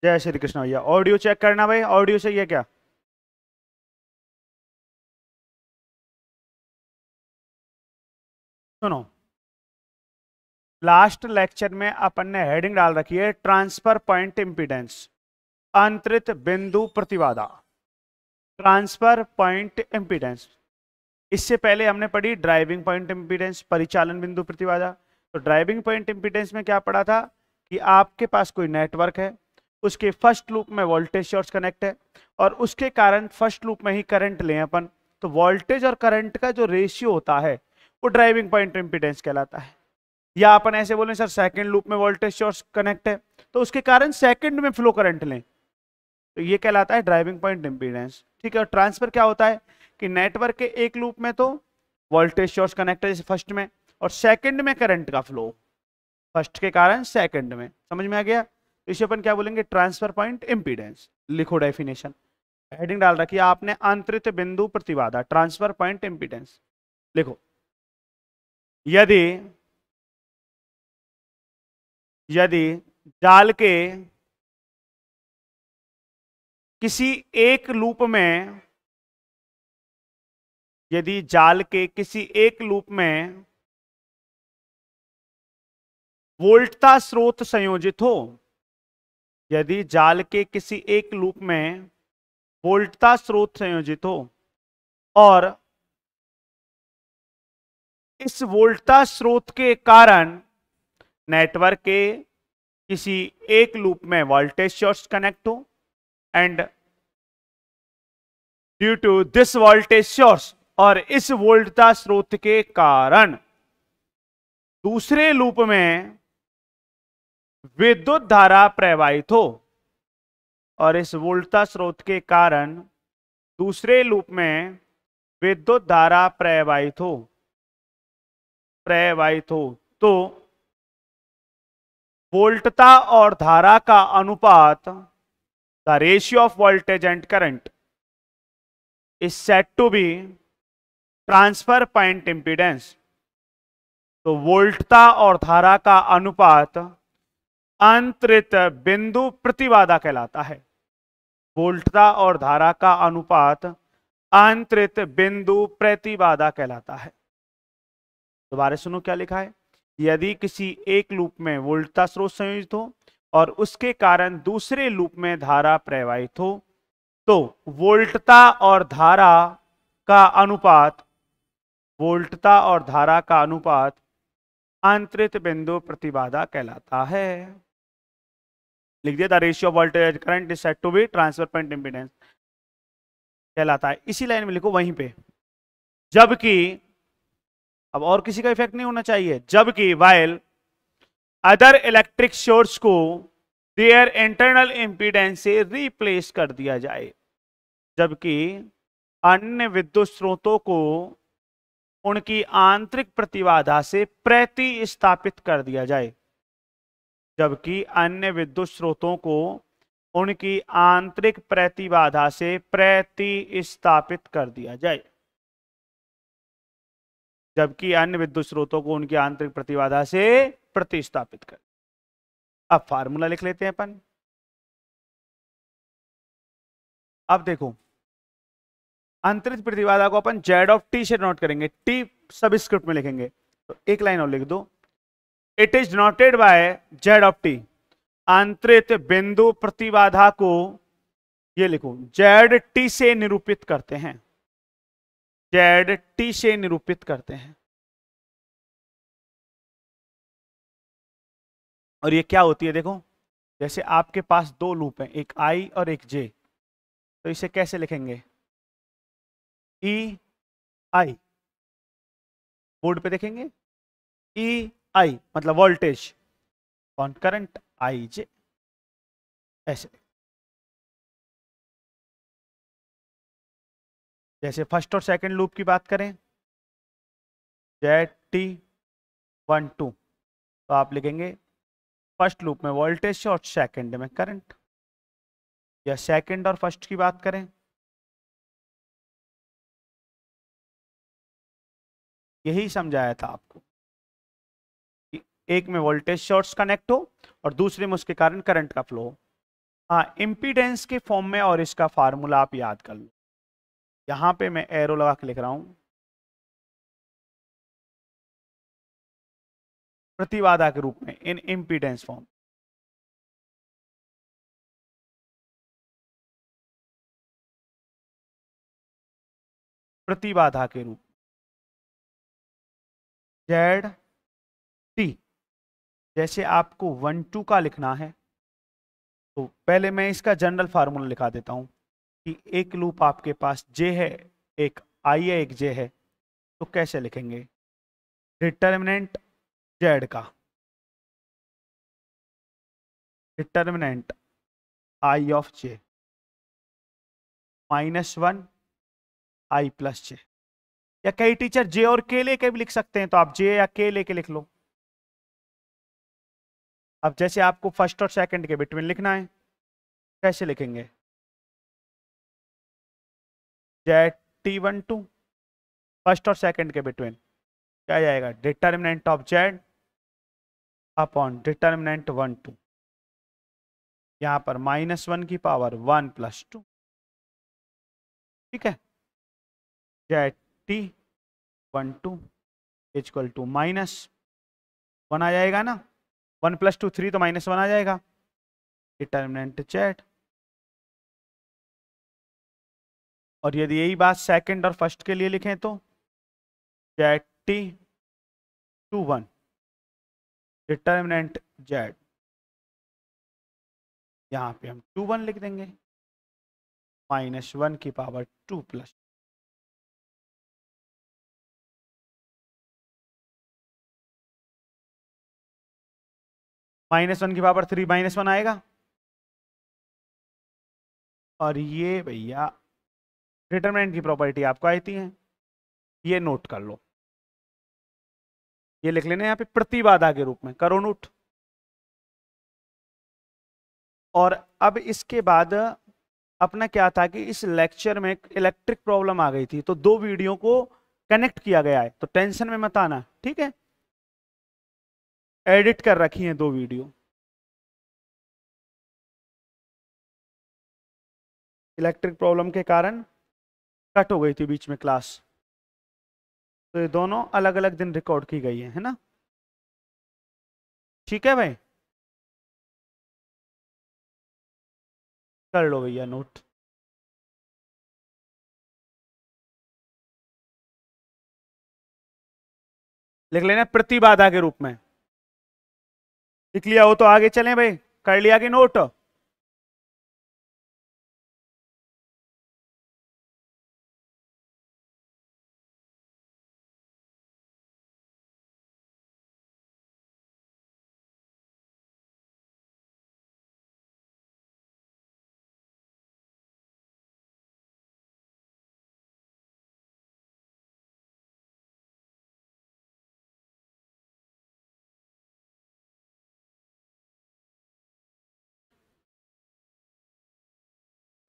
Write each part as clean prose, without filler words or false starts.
जय श्री कृष्ण भैया। Audio check करना भाई, ऑडियो सही है क्या? सुनो, लास्ट लेक्चर में अपन ने हेडिंग डाल रखी है ट्रांसफर पॉइंट इंपीडेंस, अंतरित बिंदु प्रतिबाधा। ट्रांसफर पॉइंट इंपीडेंस, इससे पहले हमने पढ़ी ड्राइविंग पॉइंट इंपीडेंस, परिचालन बिंदु प्रतिबाधा। तो ड्राइविंग पॉइंट इंपीडेंस में क्या पढ़ा था कि आपके पास कोई नेटवर्क है, उसके फर्स्ट लूप में वोल्टेज सोर्स कनेक्ट है और उसके कारण फर्स्ट लूप में ही करंट लें अपन, तो वोल्टेज और करंट का जो रेशियो होता है वो ड्राइविंग पॉइंट इंपीडेंस कहलाता है। या अपन ऐसे बोले सर सेकंड लूप में वोल्टेज सोर्स कनेक्ट है तो उसके कारण सेकंड में फ्लो करंट लें, तो ये कहलाता है ड्राइविंग पॉइंट इंपीडेंस। ठीक है। और ट्रांसफर क्या होता है कि नेटवर्क के एक लूप में तो वोल्टेज सोर्स कनेक्ट है जैसे फर्स्ट में, और सेकंड में करंट का फ्लो, फर्स्ट के कारण सेकंड में। समझ में आ गया? तो इसे अपन क्या बोलेंगे? Transfer point impedance. लिखो डेफिनेशन, हेडिंग डाल रखी है आपने अंतरित बिंदु प्रतिबाधा, ट्रांसफर पॉइंट इंपीडेंस। लिखो, यदि यदि जाल के किसी एक लूप में, यदि जाल के किसी एक लूप में वोल्टता स्रोत संयोजित हो, यदि जाल के किसी एक लूप में वोल्टता स्रोत संयोजित हो और इस वोल्टता स्रोत के कारण नेटवर्क के किसी एक लूप में वोल्टेज सोर्स कनेक्ट हो and due to this voltage source, और इस वोल्टता स्रोत के कारण दूसरे लूप में विद्युत धारा प्रवाहित हो, और इस वोल्टता स्रोत के कारण दूसरे लूप में विद्युत धारा प्रवाहित हो तो वोल्टता और धारा का अनुपात, the ratio of voltage and current is set to be transfer point impedance. तो वोल्टता और धारा का अनुपात अंतरित बिंदु प्रतिबाधा कहलाता है। वोल्टता और धारा का अनुपात अंतरित बिंदु प्रतिबाधा कहलाता है। दोबारा सुनो क्या लिखा है, यदि किसी एक लूप में वोल्टता स्रोत संयोजित हो और उसके कारण दूसरे लूप में धारा प्रवाहित हो तो वोल्टता और धारा का अनुपात, वोल्टता और धारा का अनुपात अंतरित बिंदु प्रतिबाधा कहलाता है। लिख दिया, the ratio of voltage current is said to be transfer point impedance कहलाता है। इसी लाइन में लिखो वहीं पे, जबकि अब और किसी का इफेक्ट नहीं होना चाहिए, जबकि वाइल अदर इलेक्ट्रिक सोर्स को देयर इंटरनल इंपीडेंस से रिप्लेस कर दिया जाए, जबकि अन्य विद्युत स्रोतों को उनकी आंतरिक प्रतिबाधा से प्रतिस्थापित कर दिया जाए, जबकि अन्य विद्युत स्रोतों को उनकी आंतरिक प्रतिबाधा से प्रतिस्थापित कर दिया जाए, जबकि अन्य विद्युत स्रोतों को उनकी आंतरिक प्रतिबाधा से प्रतिस्थापित कर। अब फार्मूला लिख लेते हैं अपन। अब देखो, अंतरित प्रतिबाधा को अपन जेड ऑफ टी से नोट करेंगे, टी सबस्क्रिप्ट में लिखेंगे। तो एक लाइन और लिख दो, it is noted bye Z of T. अंतरित बिंदु प्रतिबाधा को ये लिखो जेड टी से निरूपित करते हैं, जेड टी से निरूपित करते हैं। और ये क्या होती है देखो, जैसे आपके पास दो लूप हैं, एक आई और एक जे, तो इसे कैसे लिखेंगे? ई आई, बोर्ड पे देखेंगे, ई आई मतलब वोल्टेज और करंट आई जे, ऐसे। जैसे फर्स्ट और सेकंड लूप की बात करें, जेड टी 1 2, तो आप लिखेंगे फर्स्ट लूप में वोल्टेज और सेकंड में करंट। या सेकंड और फर्स्ट की बात करें, यही समझाया था आपको कि एक में वोल्टेज शॉर्ट्स कनेक्ट हो और दूसरे में उसके कारण करंट का फ्लो हो। हाँ, इम्पीडेंस के फॉर्म में, और इसका फार्मूला आप याद कर लो। यहां पे मैं एरो लगा के लिख रहा हूं, प्रतिबाधा के रूप में इन इम्पीडेंस फॉर्म। प्रतिबाधा के रूप जेड टी। जैसे आपको 1 2 का लिखना है तो पहले मैं इसका जनरल फार्मूला लिखा देता हूं कि एक लूप आपके पास जे है, एक आई है, एक जे है, तो कैसे लिखेंगे? डिटर्मिनेंट जेड का, determinant I of J -1 I plus J. या कई टीचर जे और के लेके भी लिख सकते हैं, तो आप जे या के लेके लिख लो। अब जैसे आपको फर्स्ट और सेकंड के बिटवीन लिखना है, कैसे लिखेंगे? जेड T12 फर्स्ट और सेकंड के बिटवीन क्या जाएगा? Determinant of Z upon determinant 1 2, यहां पर -1 की पावर 1 + 2, ठीक है। जेड T12 इक्वल टू -1 आ जाएगा ना, 1 + 2 3, तो -1 आ जाएगा। डिटर्मिनेंट जेड, और यदि यही बात सेकंड और फर्स्ट के लिए लिखें तो जेड T21 डिटर्मिनेंट जेड, यहां पे हम 21 लिख देंगे, -1 की पावर 2 + -1 की पावर 3 -1 आएगा। और ये भैया डिटरमिनेंट की प्रॉपर्टी आपको आती है, ये नोट कर लो, ये लिख लेना यहाँ पे प्रतिबाधा के रूप में, करो नोट। और अब इसके बाद अपना क्या था कि इस लेक्चर में इलेक्ट्रिक प्रॉब्लम आ गई थी, तो 2 वीडियो को कनेक्ट किया गया है, तो टेंशन में मत आना, ठीक है। एडिट कर रखी हैं 2 वीडियो, इलेक्ट्रिक प्रॉब्लम के कारण कट हो गई थी बीच में क्लास, तो ये दोनों अलग अलग दिन रिकॉर्ड की गई है ना, ठीक है भाई। कर लो भैया नोट। लिख लेना प्रतिबाधा के रूप में, लिख लिया हो तो आगे चलें भाई, कर लिया कि नोट?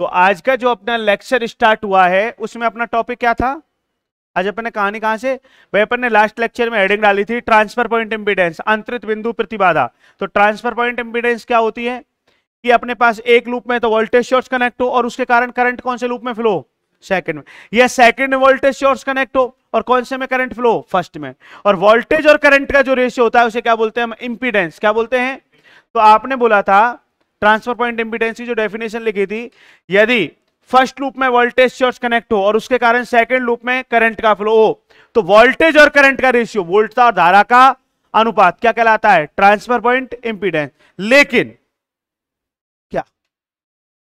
तो आज का जो अपना लेक्चर स्टार्ट हुआ है उसमें अपना टॉपिक क्या था? आज अपन ने कहानी कहां से भाई, अपन ने लास्ट लेक्चर में हेडिंग डाली थी ट्रांसफर पॉइंट इंपीडेंस, अंतरित बिंदु प्रतिबाधा। तो ट्रांसफर पॉइंट इंपीडेंस क्या होती है कि अपने पास एक लूप में तो वोल्टेज सोर्स कनेक्ट हो और उसके कारण करंट कौन से लूप में फ्लो? सेकंड में। या सेकंड में वोल्टेज सोर्स कनेक्ट हो और कौन से में करंट फ्लो? फर्स्ट में। और वोल्टेज और करंट का जो रेशियो होता है उसे क्या बोलते हैं हम? इंपीडेंस। क्या बोलते हैं? तो आपने बोला था ट्रांसफर पॉइंट इंपीडेंस की जो डेफिनेशन लिखी थी, यदि फर्स्ट लूप में वोल्टेज सोर्स कनेक्ट हो और उसके कारण सेकंड लूप में करंट का फ्लो हो, तो वोल्टेज और करंट का रेशियो, वोल्ट और धारा का अनुपात क्या कहलाता है? Transfer point impedance. लेकिन क्या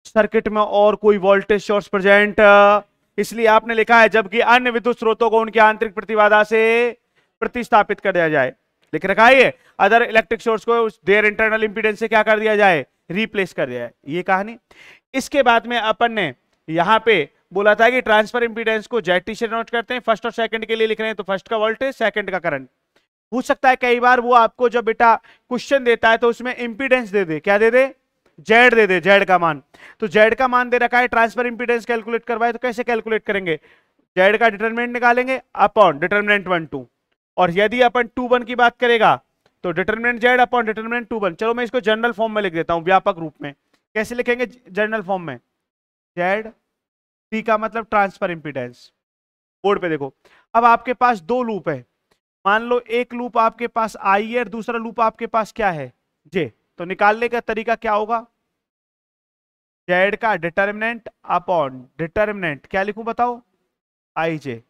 सर्किट में और कोई वोल्टेज सोर्स प्रेजेंट, इसलिए आपने लिखा है जबकि अन्य विद्युत स्रोतों को उनकी आंतरिक प्रतिबाधा से प्रतिस्थापित कर दिया जाए। लिख रखा है अदर इलेक्ट्रिक सोर्स को देयर इंटरनल इंपीडेंस से क्या कर दिया जाए? रिप्लेस कर दिया है। ये कहानी। इसके बाद में अपन ने यहां पे बोला था कि ट्रांसफर इंपीडेंस को जेटी से नोट करते हैं, फर्स्ट और सेकंड के लिए लिख रहे हैं तो फर्स्ट का वोल्टेज, सेकंड का करंट। पूछ सकता है कई बार वो आपको जब बेटा क्वेश्चन देता है तो उसमें इंपीडेंस दे दे, क्या दे दे? जेड दे दे, जेड का मान। तो जेड का मान दे रखा है, ट्रांसफर इंपीडेंस कैलकुलेट करवाए तो कैसे कैलकुलेट करेंगे? जेड का डिटरमिनेंट निकालेंगे अपॉन डिटरमिनेंट 1 2, और यदि अपन 2 1 की बात करेगा तो डिटरमिनेंट जेड अपॉन डिटरमिनेंट 2 1। चलो मैं इसको जनरल फॉर्म में लिख देता हूं व्यापक रूप में, कैसे लिखेंगे जनरल फॉर्म में? जेड टी का मतलब ट्रांसफर इंपीडेंस। बोर्ड पे देखो, अब आपके पास दो लूप है, मान लो एक लूप आपके पास आई है और दूसरा लूप आपके पास क्या है? जे। तो निकालने का तरीका क्या होगा? जेड का डिटर्मिनेंट अपॉन डिटर्मिनेंट क्या लिखूं बताओ? आई जे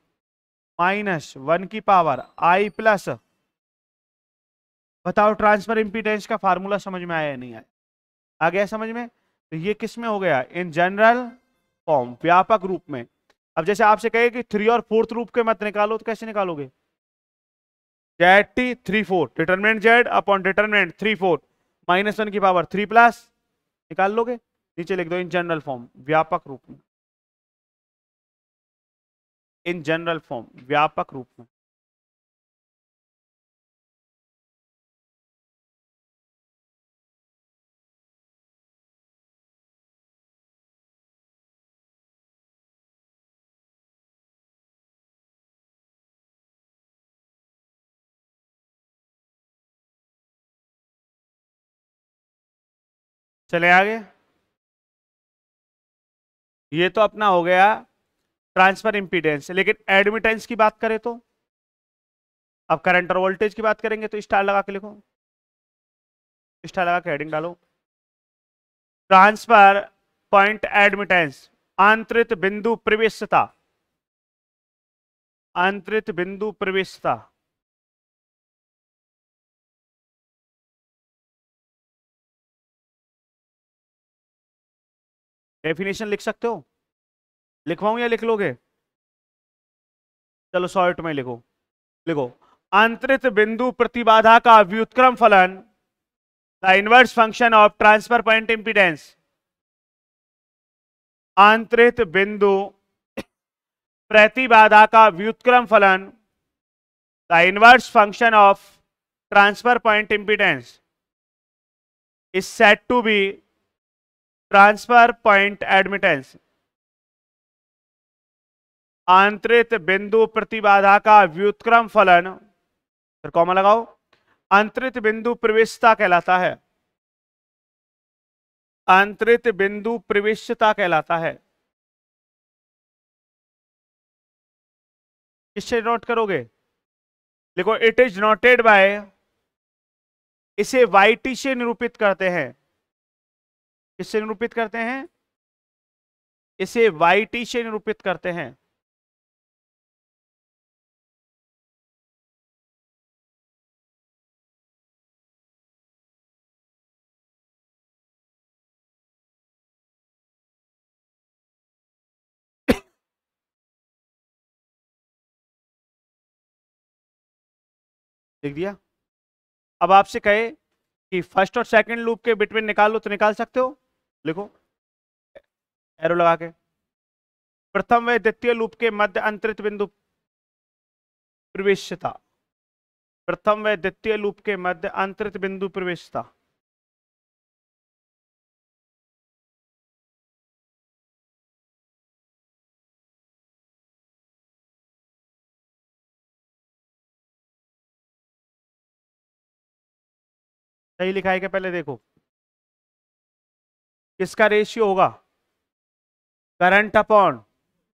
माइनस 1 की पावर आई प्लस, बताओ ट्रांसफर इंपीडेंस का फार्मूला समझ में आया या नहीं आया? आ गया समझ में? तो ये किस में हो गया? इन जनरल फॉर्म, व्यापक रूप में। अब जैसे आपसे कहे कि थ्री और फोर्थ रूप के मत निकालो, तो कैसे निकालोगे? Z T 3 4 determinant Z upon determinant 3 4 minus 1 की पावर 3 प्लस, निकाल लोगे। नीचे लिख दो इन जनरल फॉर्म, व्यापक रूप में। इन जनरल फॉर्म, व्यापक रूप में। चले आगे। ये तो अपना हो गया ट्रांसफर इंपीडेंस, लेकिन एडमिटेंस की बात करें तो, अब करंट और वोल्टेज की बात करेंगे तो स्टार लगा के लिखो, स्टार लगा के हेडिंग डालो। ट्रांसफर पॉइंट एडमिटेंस, आंतरिक बिंदु प्रवेशता, आंतरिक बिंदु प्रवेशता। डेफिनेशन लिख सकते हो, लिखवाऊं या लिख लोगे? चलो शॉर्ट में लिखो, लिखो। आंतरिक बिंदु प्रतिबाधा का व्युत्क्रम फलन, the inverse function of transfer point impedance. आंतरिक बिंदु प्रतिबाधा का व्युत्क्रम फलन, the inverse function of transfer point impedance is said to be transfer point admittance. आंतरिक बिंदु प्रतिबाधा का व्युत्क्रम फलन, फिर कॉमा लगाओ, आंतरिक बिंदु प्रवेशता कहलाता है, आंतरिक बिंदु प्रवेशता कहलाता है। किससे नोट करोगे? देखो, इट इज नोटेड बाय, इसे वाई से निरूपित करते हैं। किससे निरूपित करते हैं? इसे वाई से निरूपित करते हैं। लिख दिया। अब आपसे कहे कि फर्स्ट और सेकंड लूप के बिटवीन निकालो, तो निकाल सकते हो, लिखो एरो लगा के। प्रथम व द्वितीय लूप के मध्य अंतरित बिंदु प्रवेशता, प्रथम व द्वितीय लूप के मध्य अंतरित बिंदु प्रवेशता। सही लिखा है क्या? पहले देखो किसका रेशियो होगा, करंट अपॉन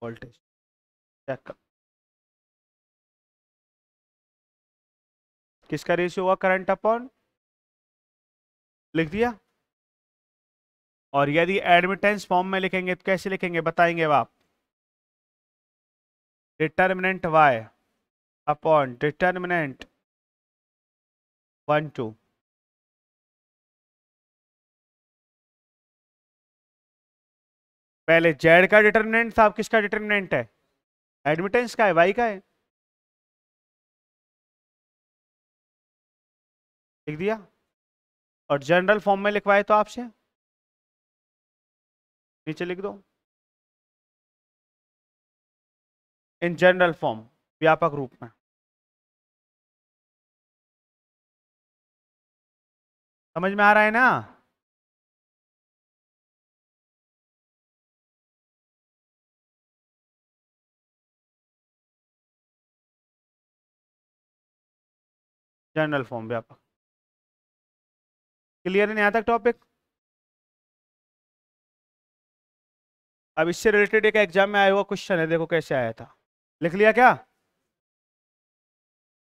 वोल्टेज। चेक कर, किसका रेशियो होगा, करंट अपॉन, लिख दिया। और यदि एडमिटेंस फॉर्म में लिखेंगे तो कैसे लिखेंगे बताएंगे अब आप? Determinant y upon determinant 1 2। पहले जेड का डिटर्मिनेंट था, अब किसका डिटर्मिनेंट है? एडमिटेंस का है, वाई का है। लिख दिया। और जनरल फॉर्म में लिखवाए तो आपसे, नीचे लिख दो इन जनरल फॉर्म, व्यापक रूप में। समझ में आ रहा है ना? जनरल फॉर्म व्यापक। क्लियर है यहाँ तक टॉपिक? अब इससे रिलेटेड एक एग्जाम में आया हुआ क्वेश्चन है, देखो कैसे आया था। लिख लिया क्या?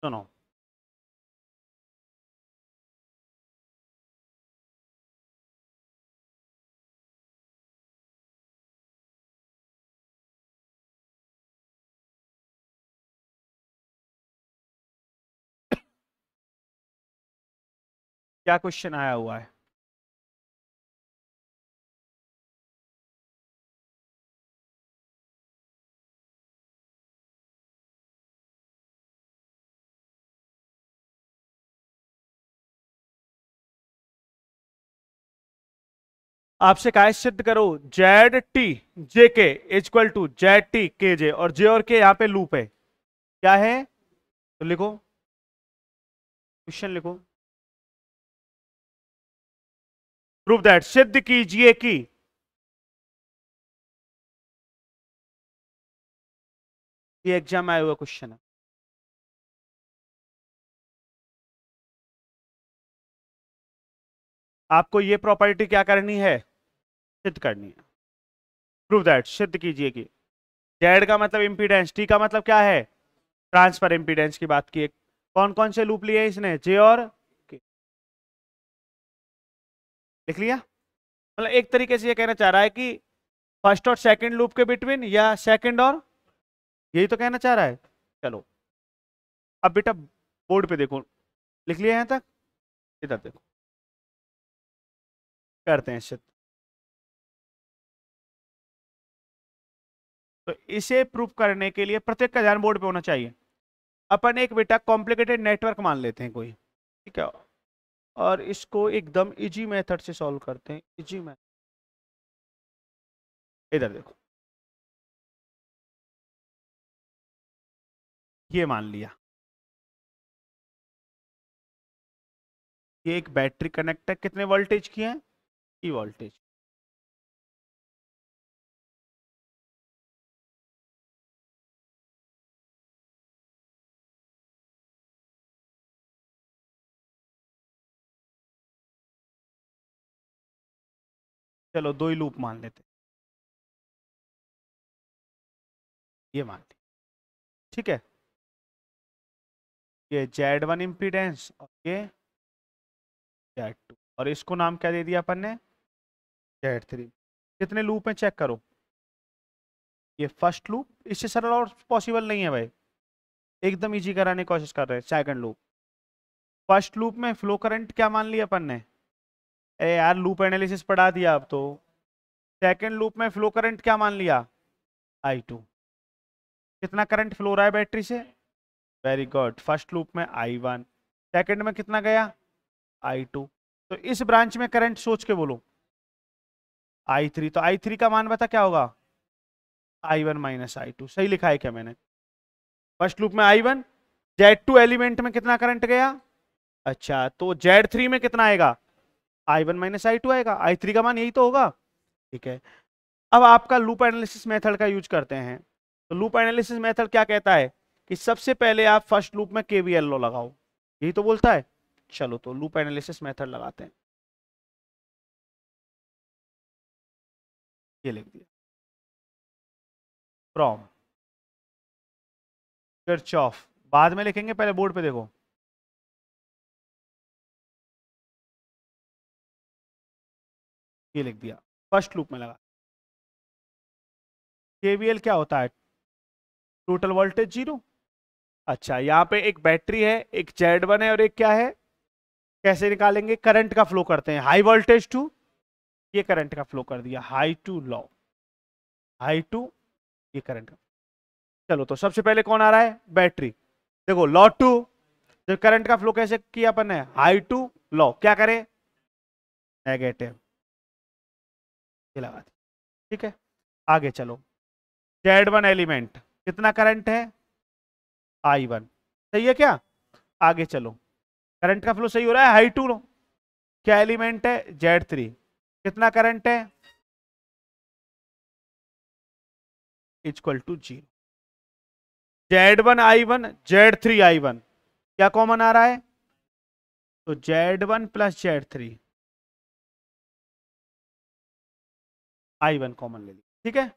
सुनो, क्या क्वेश्चन आया हुआ है। आपसे कहा है सिद्ध करो जेड टी जे के इक्वल टू जेड टी के जे, और के यहाँ पे लूप है, क्या है? तो लिखो, क्वेश्चन लिखो। प्रूव दैट, सिद्ध कीजिए कि ये एग्जाम में आया हुआ क्वेश्चन है। आपको ये प्रॉपर्टी क्या करनी है? सिद्ध करनी है। प्रूव दैट, सिद्ध कीजिए कि जेड का मतलब इंपीडेंस, टी का मतलब क्या है? ट्रांसफर इंपीडेंस की बात की है। कौन कौन से लूप लिए इसने? जे और के। लिख लिया? मतलब एक तरीके से ये कहना चाह रहा है कि फर्स्ट और सेकंड लूप के बिटवीन, या सेकंड और, यही तो कहना चाह रहा है। चलो अब बेटा बोर्ड पे देखो, लिख लिया यहां तक? इधर देखो, करते हैं सिद्ध। तो इसे प्रूव करने के लिए प्रत्येक का ध्यान बोर्ड पे होना चाहिए। अपन एक बेटा कॉम्प्लिकेटेड नेटवर्क मान लेते हैं कोई, ठीक है, और इसको एकदम इजी मेथड से सॉल्व करते हैं। इजी मेथड, इधर देखो, ये मान लिया ये एक बैटरी कनेक्ट है, कितने वोल्टेज की है? ई वोल्टेज। चलो दो ही लूप मान लेते हैं, ये मान लिया, ठीक है। ये Z1 इम्पीडेंस और ये Z2, और इसको नाम क्या दे दिया अपन ने? Z3। कितने लूप में चेक करो, ये फर्स्ट लूप, इससे सरल और पॉसिबल नहीं है भाई, एकदम इजी कराने की कोशिश कर रहे हैं। सेकंड लूप, फर्स्ट लूप में फ्लो करंट क्या मान लिया अपन ने? ए यार लूप एनालिसिस पढ़ा दिया अब तो। सेकंड लूप में फ्लो करंट क्या मान लिया? I2। कितना करंट फ्लो रहा है बैटरी से? वेरी गुड, फर्स्ट लूप में I1, सेकंड में कितना गया? I2। तो इस ब्रांच में करंट सोच के बोलो। I3, तो I3 का मान बता क्या होगा? I1 minus I2। सही लिखा है क्या मैंने? फर्स्ट लूप में I1, Z2 एलिमेंट में कितना करंट गया? अच्छा, तो Z3 में कितना आएगा? I1 माइनस I2 आएगा। I3 का मान यही तो होगा, ठीक है। अब आपका लूप एनालिसिस मेथड का यूज करते हैं। तो लूप एनालिसिस मेथड क्या कहता है कि सबसे पहले आप फर्स्ट लूप में केवीएल लॉ लगाओ, यही तो बोलता है। चलो तो लूप एनालिसिस मेथड लगाते हैं, ये लिख दिया, फ्रॉम किरचॉफ, बाद में लिखेंगे, पहले बोर्ड पे देखो। ये लिख दिया, फर्स्ट लूप में लगा। केवीएल क्या होता है? Total voltage zero. अच्छा, यहाँ पे एक बैटरी है, एक Z1 है, और एक क्या है? कैसे निकालेंगे? करंट का फ्लो करते हैं, हाई वोल्टेज टू, ये करंट का फ्लो कर दिया, high to low, high to, ये करंट का। चलो तो सबसे पहले कौन आ रहा है? बैटरी। देखो लॉ टू, तो करंट का फ्लो कैसे किया अपन ने? हाई टू लो, क्या करें? नेगेटिव, ये लगा दी, ठीक है। आगे चलो, Z1 एलिमेंट, कितना करंट है? I1, सही है क्या? आगे चलो, करंट का फ्लो सही हो रहा है, हाई टू लो। क्या एलिमेंट है? Z3, कितना करंट है? Equal to zero. Z1 I1, Z3 I1, क्या कॉमन आ रहा है? तो Z1 plus Z3, I1 common ले ली, ठीक है।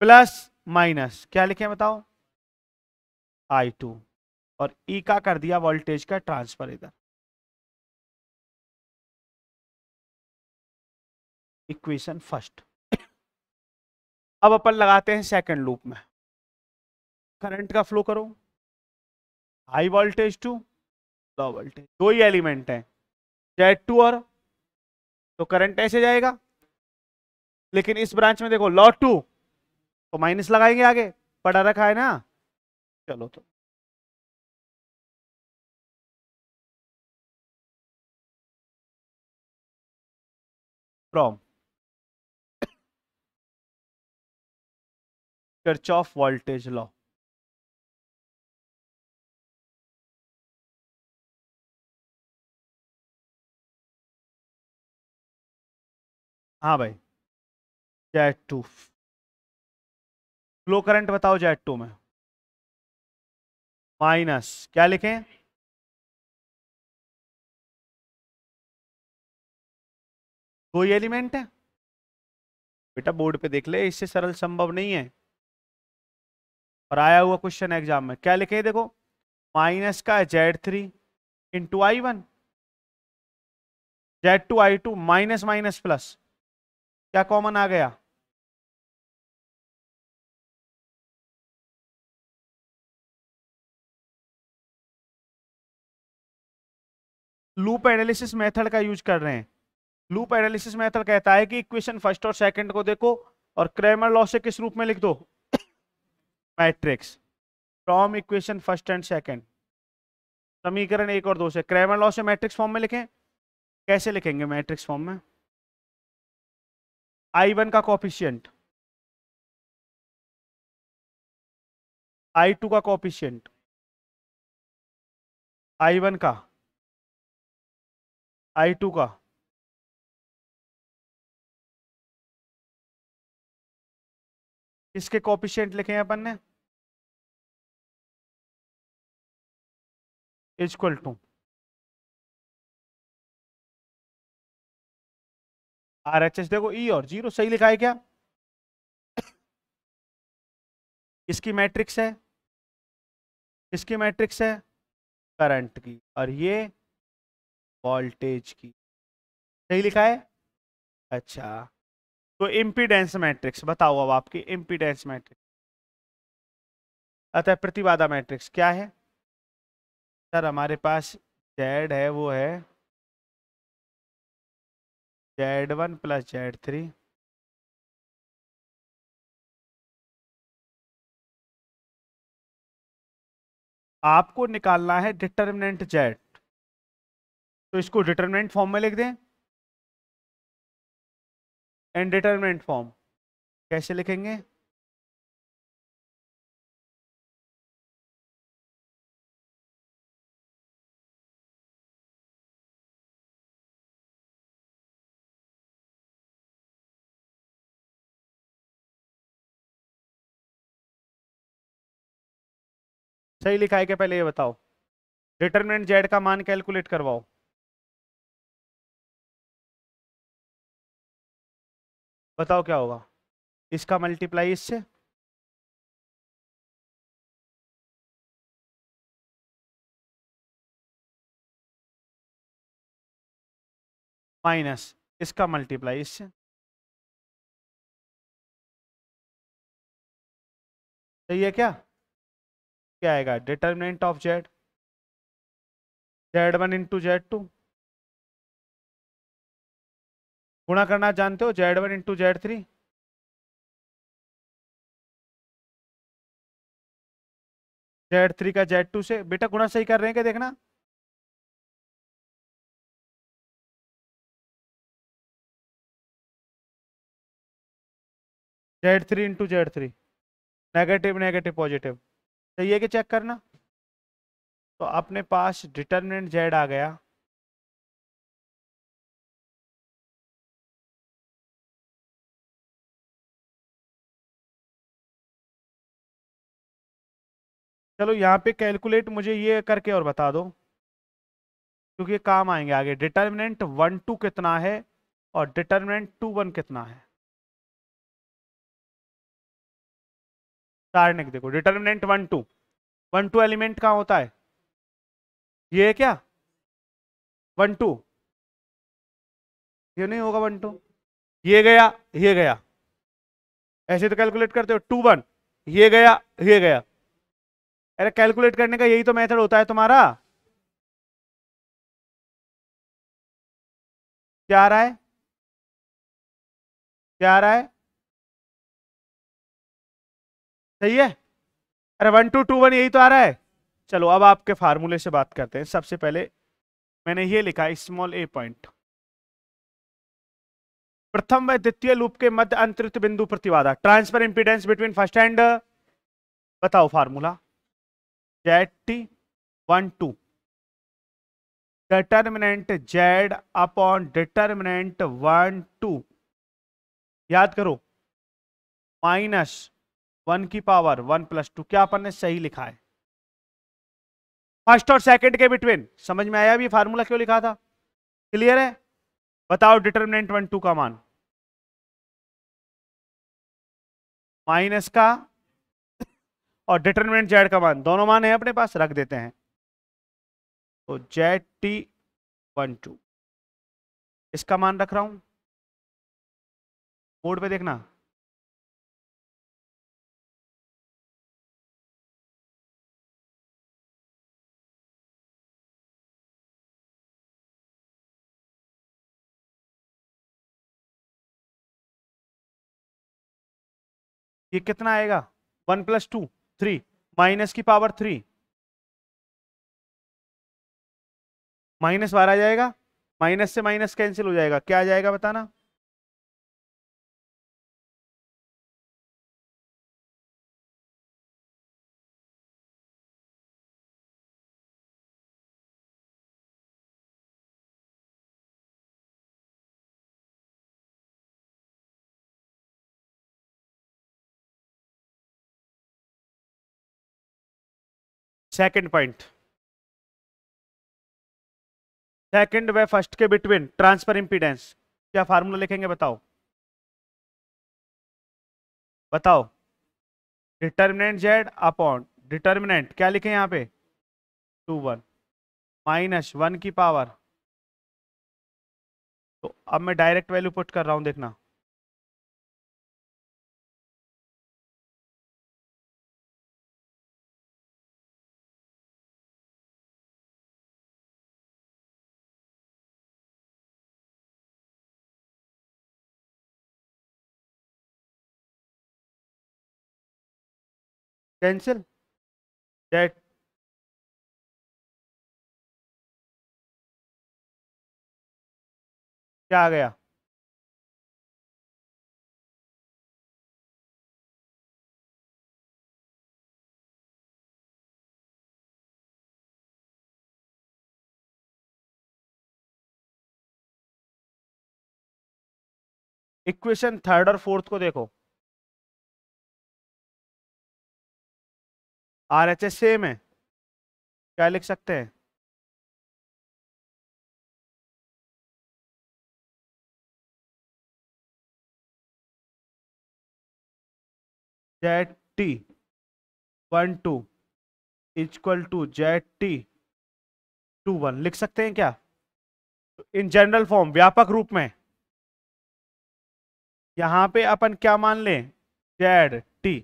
प्लस माइनस क्या लिखे बताओ, I2, और E का कर दिया वोल्टेज का ट्रांसफर इधर। Equation first. अब अपन लगाते हैं सेकंड लूप में, करंट का फ्लो करो, high voltage to low voltage, दो ही एलिमेंट है Z2 और, तो करंट ऐसे जाएगा, लेकिन इस ब्रांच में देखो लॉ 2, तो माइनस लगाएंगे आगे, पढ़ा रखा है ना। चलो तो फ्रॉम किरचॉफ वोल्टेज लॉ, हाँ भाई Z2 फ्लो करंट बताओ Z2 में, माइनस क्या लिखें, दो ही एलिमेंट है बेटा, बोर्ड पे देख ले, इससे सरल संभव नहीं है। और आया हुआ क्वेश्चन एग्जाम में क्या लिखे देखो, माइनस का Z3 into I1, Z2 I2 minus minus plus, क्या कॉमन आ गया, लूप एनालिसिस मेथड का यूज कर रहे हैं। लूप एनालिसिस मेथड कहता है कि इक्वेशन फर्स्ट और सेकंड को देखो और क्रेमर लॉ से किस रूप में लिख दो, matrix from equation first and second, समीकरण एक और दो से क्रेमर लॉ से मैट्रिक्स फॉर्म में लिखें। कैसे लिखेंगे मैट्रिक्स फॉर्म में, I1 का कोफिशिएंट, I2 का कोफिशिएंट, I1 का, I2 का, किसके कोफिशिएंट लिखे हैं अपन ने, इक्वल टू RHS, देखो E और 0 सही लिखा है क्या, इसकी मैट्रिक्स है, इसकी मैट्रिक्स है करंट की, और ये वोल्टेज की, सही लिखा है। अच्छा, तो इम्पीडेंस मैट्रिक्स बताओ, अब आपकी इम्पीडेंस मैट्रिक्स, अतः प्रतिबाधा मैट्रिक्स क्या है सर, हमारे पास Z है, वो है Z1 प्लस Z3, आपको निकालना है डिटर्मिनेंट Z, तो इसको डिटर्मिनेंट फॉर्म में लिख दें, इनडिटरमिनेंट फॉर्म कैसे लिखेंगे, सही लिखा है क्या, पहले ये बताओ, डिटर्मिनेंट Z का मान कैलकुलेट करवाओ, बताओ क्या होगा, इसका मल्टीप्लाई इससे, माइनस इसका मल्टीप्लाई इससे, सही है क्या, क्या आएगा determinant of Z, Z1 into Z2, गुणा करना जानते हो, Z1 इंटू Z3, Z3 का Z2 से, बेटा गुणा सही कर रहे हैं क्या देखना, Z3 into Z3, negative negative positive, सही है कि चेक करना, तो अपने पास डिटर्मिनेंट Z आ गया, चलो यहाँ पे कैलकुलेट मुझे ये करके और बता दो, क्योंकि ये काम आएंगे आगे, डिटर्मिनेंट 1 2 कितना है और डिटर्मिनेंट 2 1 कितना है, सारणिक देखो, डिटर्मिनेंट 1 2, 1 2 एलिमेंट कहाँ होता है? ये है क्या 1 2? ये नहीं होगा 1 2, ये गया ये गया, ऐसे तो कैलकुलेट करते हो 2 1, ये गया ये गया। अरे कैलकुलेट करने का यही तो मेथड होता है तुम्हारा। क्या आ रहा है, क्या आ रहा है? सही है। अरे 1 2 2 1 यही तो आ रहा है। चलो अब आपके फार्मूले से बात करते हैं। सबसे पहले मैंने ये लिखा स्मॉल ए पॉइंट, प्रथम व द्वितीय लूप के मध्य अंतरित बिंदु प्रतिबाधा, transfer impedance between first end, बताओ formula, Z T 1 2, determinant Z upon determinant 1 2, याद करो, -1 की पावर 1 + 2। क्या अपन ने सही लिखा है? फर्स्ट और सेकंड के बिटवीन। समझ में आया अभी फार्मूला क्यों लिखा था? क्लियर है? बताओ डिटर्मिनेंट 1 2 का मान, माइनस का और डिटर्मिनेंट जेड का मान, दोनों मान है अपने पास, रख देते हैं। तो जेड टी 1 2, इसका मान रख रहा हूं, बोर्ड पे देखना। ये कितना आएगा? 1 + 2 3, -3, माइनस बार आ जाएगा, माइनस से माइनस कैंसिल हो जाएगा, क्या आ जाएगा बताना? सेकंड पॉइंट, सेकंड व फर्स्ट के बिटवीन ट्रांसफर इंपीडेंस, क्या फार्मूला लिखेंगे बताओ? बताओ, डिटर्मिनेंट जेड अपॉन डिटर्मिनेंट, क्या लिखे यहाँ पे 2 1, -1 की पावर। तो अब मैं डायरेक्ट वैल्यू पुट कर रहा हूं, देखना। कैंसिल, जेड, क्या आ गया? इक्वेशन थर्ड और फोर्थ को देखो, आरएचएस सेम है, क्या लिख सकते हैं? Z T 1 2 equal to Z T 2 1 लिख सकते हैं क्या? इन जनरल फॉर्म, व्यापक रूप में। यहां पे अपन क्या मान लें? जेड टी,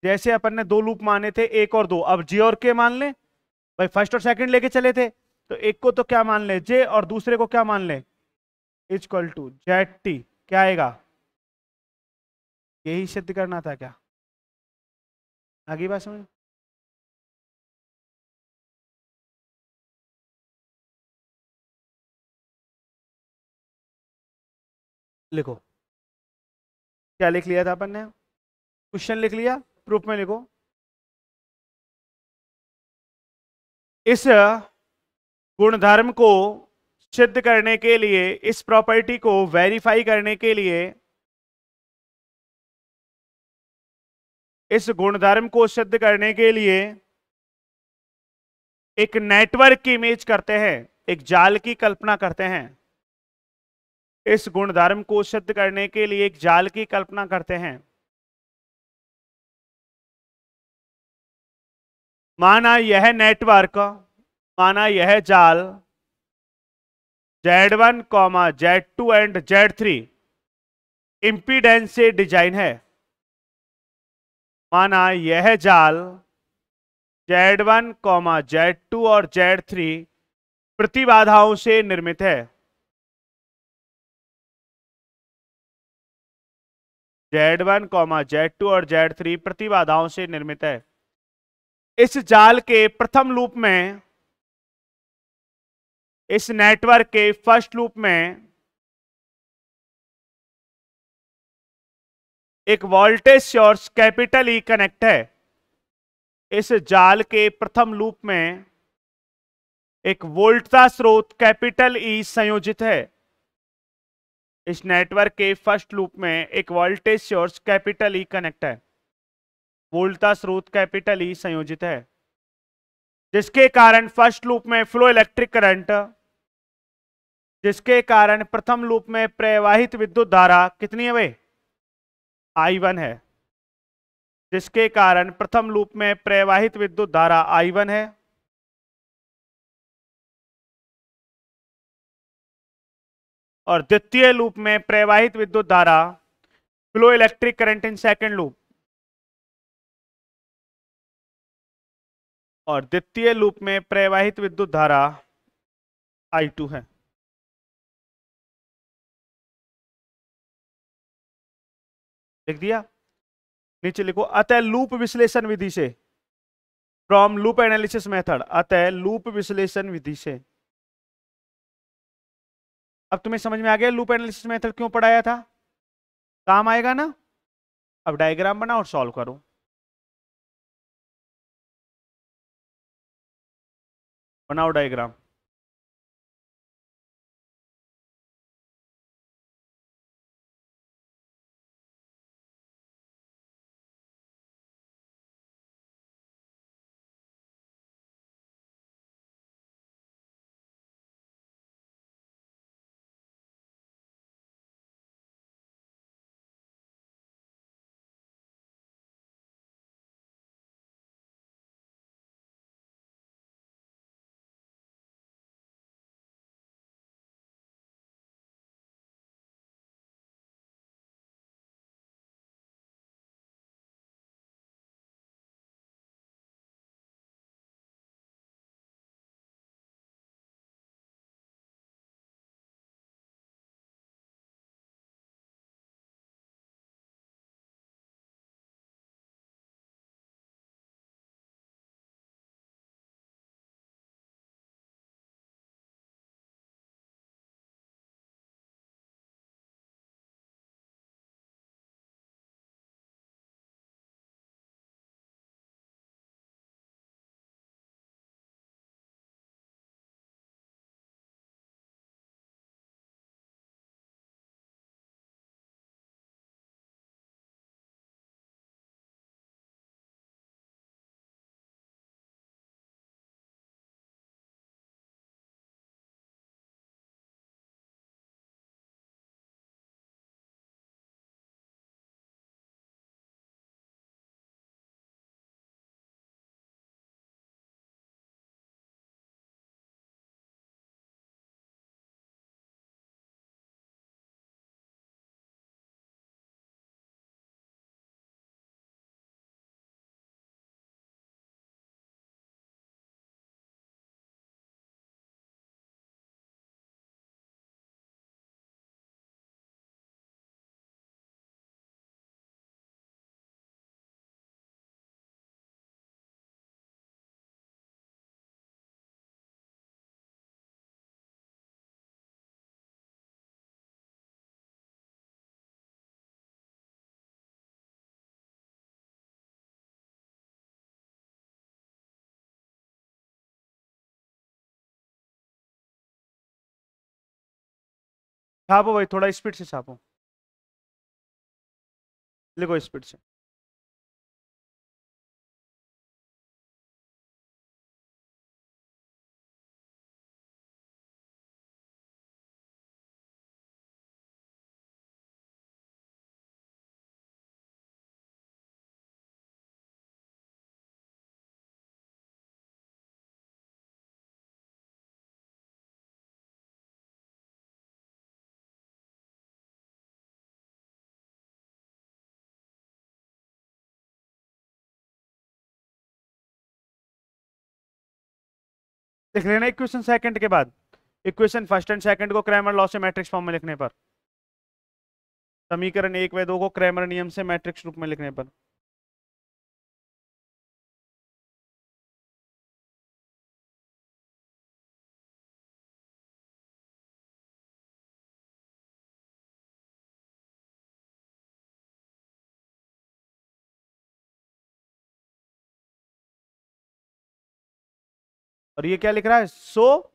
जैसे अपन ने दो लूप माने थे, एक और दो, अब जे और के मान लें। भाई फर्स्ट और सेकंड लेके चले थे, तो एक को तो क्या मान ले, जे, और दूसरे को क्या मान ले, इक्वल टू जेड टी। क्या आएगा? यही सिद्ध करना था क्या? आगे बात समझ। लिखो, क्या लिख लिया था अपन ने? क्वेश्चन लिख लिया, प्रूफ में लिखो। इस गुणधर्म को सिद्ध करने के लिए, इस प्रॉपर्टी को वेरीफाई करने के लिए, इस गुणधर्म को सिद्ध करने के लिए एक नेटवर्क की इमेज करते हैं, एक जाल की कल्पना करते हैं। इस गुणधर्म को सिद्ध करने के लिए एक जाल की कल्पना करते हैं। माना यह नेटवर्क, माना यह जाल Z1, Z2 and Z3 impedance से डिजाइन है। माना यह जाल Z1, Z2 और Z3 प्रतिबाधाओं से निर्मित है। Z1, Z2 और Z3 प्रतिबाधाओं से निर्मित है। इस जाल के प्रथम लूप में, इस नेटवर्क के फर्स्ट लूप में एक voltage source capital E connect है। इस जाल के प्रथम लूप में एक वोल्टता स्रोत कैपिटल ई संयोजित है। इस नेटवर्क के फर्स्ट लूप में एक voltage source capital E connect है, वोल्टता स्रोत कैपिटल ई संयोजित है, जिसके कारण फर्स्ट लूप में फ्लो इलेक्ट्रिक करंट, जिसके कारण प्रथम लूप में प्रवाहित विद्युत धारा कितनी है भाई? I1 है। जिसके कारण प्रथम लूप में प्रवाहित विद्युत धारा I1 है। और द्वितीय लूप में प्रवाहित विद्युत धारा flow electric current in second loop, और द्वितीय लूप में प्रवाहित विद्युत धारा I2 है। लिख दिया? नीचे लिखो, अतः लूप विश्लेषण विधि से, फ्रॉम लूप एनालिसिस मेथड, अतः लूप विश्लेषण विधि से। अब तुम्हें समझ में आ गया लूप एनालिसिस मेथड क्यों पढ़ाया था? काम आएगा ना? अब डायग्राम बनाओ और सॉल्व करो। बनाओ डायग्राम। छापो भाई, थोड़ा स्पीड से छापो, लिखो स्पीड से। लिख लेना इक्वेशन सेकंड के बाद, इक्वेशन फर्स्ट एंड सेकंड को क्रैमर लॉ से मैट्रिक्स फॉर्म में लिखने पर, समीकरण 1 व 2 को क्रैमर नियम से मैट्रिक्स रूप में लिखने पर। और ये क्या लिख रहा है, सो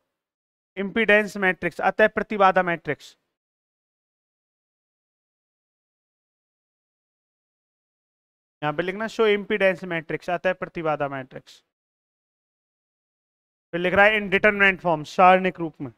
इंपीडेंस मैट्रिक्स, अतः प्रतिबाधा मैट्रिक्स। यहां पे लिखना शो इंपीडेंस मैट्रिक्स, अतः प्रतिबाधा मैट्रिक्स। फिर लिख रहा है इनडिटरमिनेंट फॉर्म, सारणिक रूप में।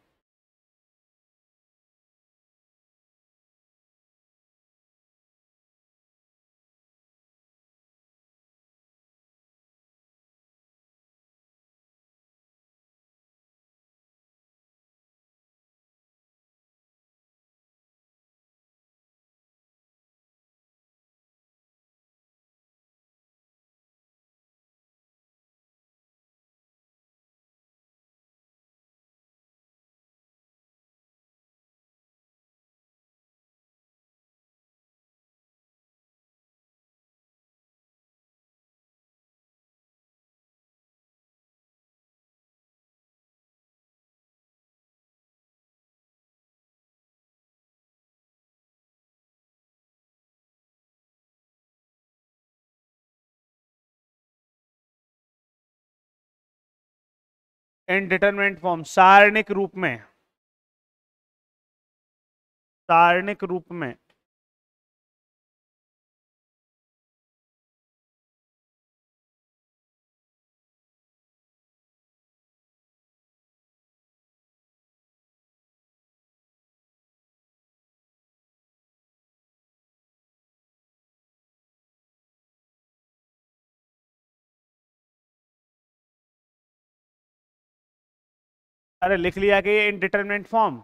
इनडिटरमिनेंट फॉर्म, सारणिक रूप में, सारणिक रूप में। अरे लिख लिया कि ये इनडिटरमिनेंट फॉर्म।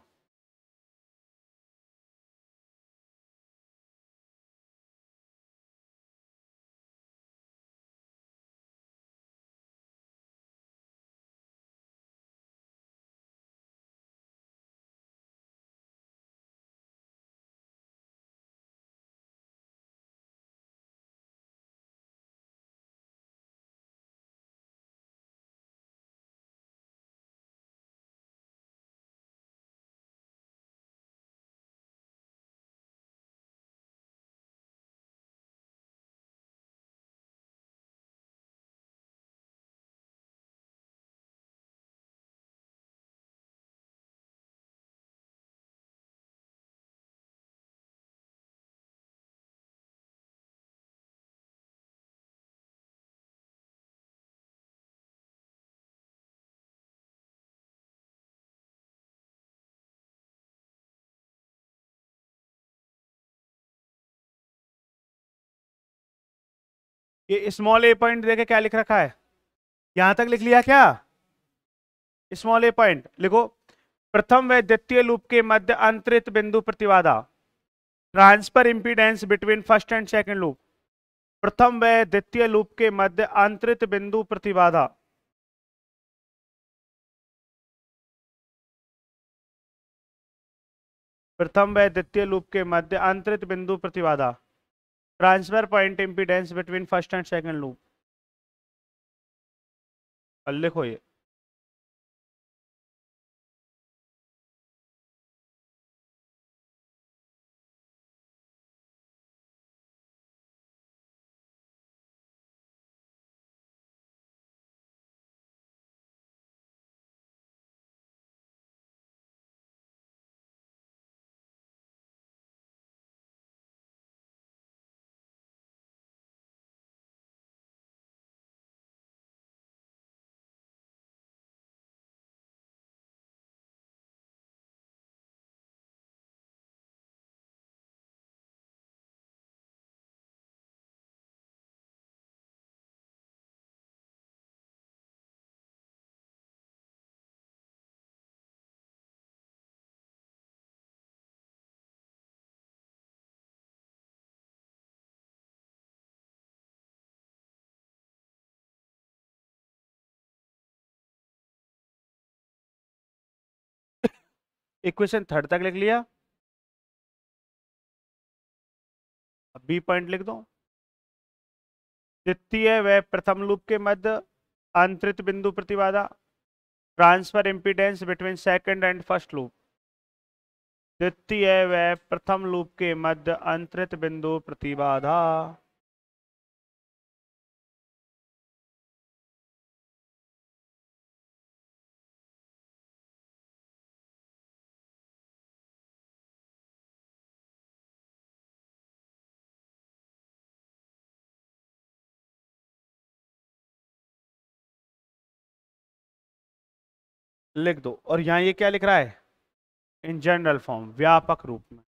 ये स्मॉल ए पॉइंट देके क्या लिख रखा है, यहां तक लिख लिया क्या? स्मॉल ए पॉइंट लिखो, प्रथम व द्वितीय लूप के मध्य अंतरित बिंदु प्रतिबाधा, transfer impedance between first and second loop. प्रथम व द्वितीय लूप के मध्य अंतरित बिंदु प्रतिबाधा, प्रथम व द्वितीय लूप के मध्य अंतरित बिंदु प्रतिबाधा, transfer point impedance between first and second loop. लिखो ये। इक्वेशन थर्ड तक लिख लिया, अब बी पॉइंट लिख दो। द्वितीय व प्रथम लूप के मध्य अंतरित बिंदु प्रतिबाधा, transfer impedance between second and first loop. द्वितीय व प्रथम लूप के मध्य अंतरित बिंदु प्रतिबाधा, लिख दो। और यहां ये क्या लिख रहा है, इन जनरल फॉर्म, व्यापक रूप में।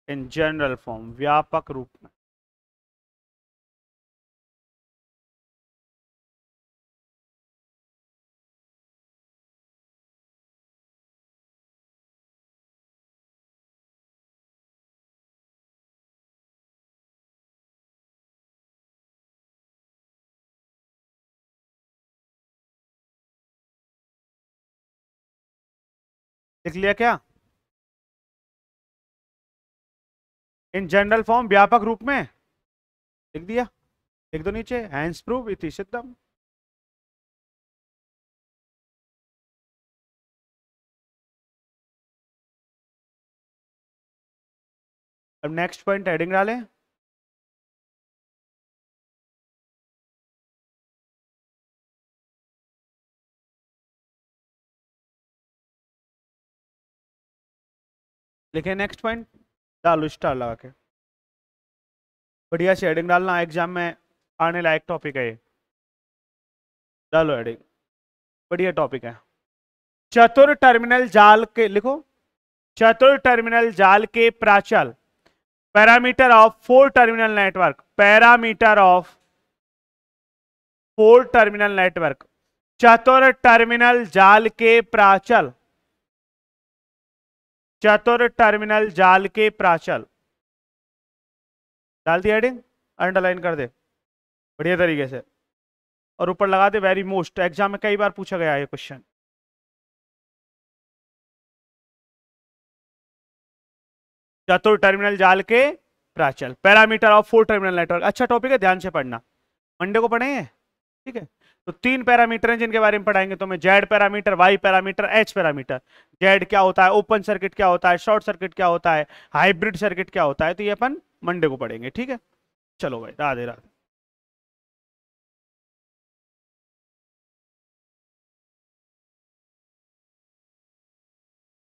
इन जनरल फॉर्म, व्यापक रूप में। लिख लिया क्या, इन जनरल फॉर्म व्यापक रूप में लिख दिया। लिख दो नीचे, हैंस प्रूव इति सिद्धम। अब नेक्स्ट पॉइंट हेडिंग डालें, लिखे नेक्स्ट पॉइंट, डालो स्टार लगा के, बढ़िया से हेडिंग डालना, एग्जाम में आने लायक टॉपिक है ये। डालो हेडिंग, बढ़िया टॉपिक है। चतुर टर्मिनल जाल के, लिखो, चतुर टर्मिनल जाल के प्राचल, parameter of four terminal network, parameter of four terminal network, चतुर टर्मिनल जाल के प्राचल, चतुर टर्मिनल जाल के प्राचल। डाल दिया हेडिंग, अंडरलाइन कर दे बढ़िया तरीके से, और ऊपर लगा दे वेरी मोस्ट, एग्जाम में कई बार पूछा गया है क्वेश्चन। चतुर टर्मिनल जाल के प्राचल, parameter of four terminal network, अच्छा टॉपिक है, ध्यान से पढ़ना, मंडे को पढ़ेंगे, ठीक है। तो तीन पैरामीटर हैं जिनके बारे में पढ़ाएंगे, तो मैं Z parameter, Y parameter, H parameter. Z क्या होता है, ओपन सर्किट क्या होता है, शॉर्ट सर्किट क्या होता है, हाइब्रिड सर्किट क्या होता है, तो ये अपन मंडे को पढ़ेंगे, ठीक है। चलो भाई, राधे राधे।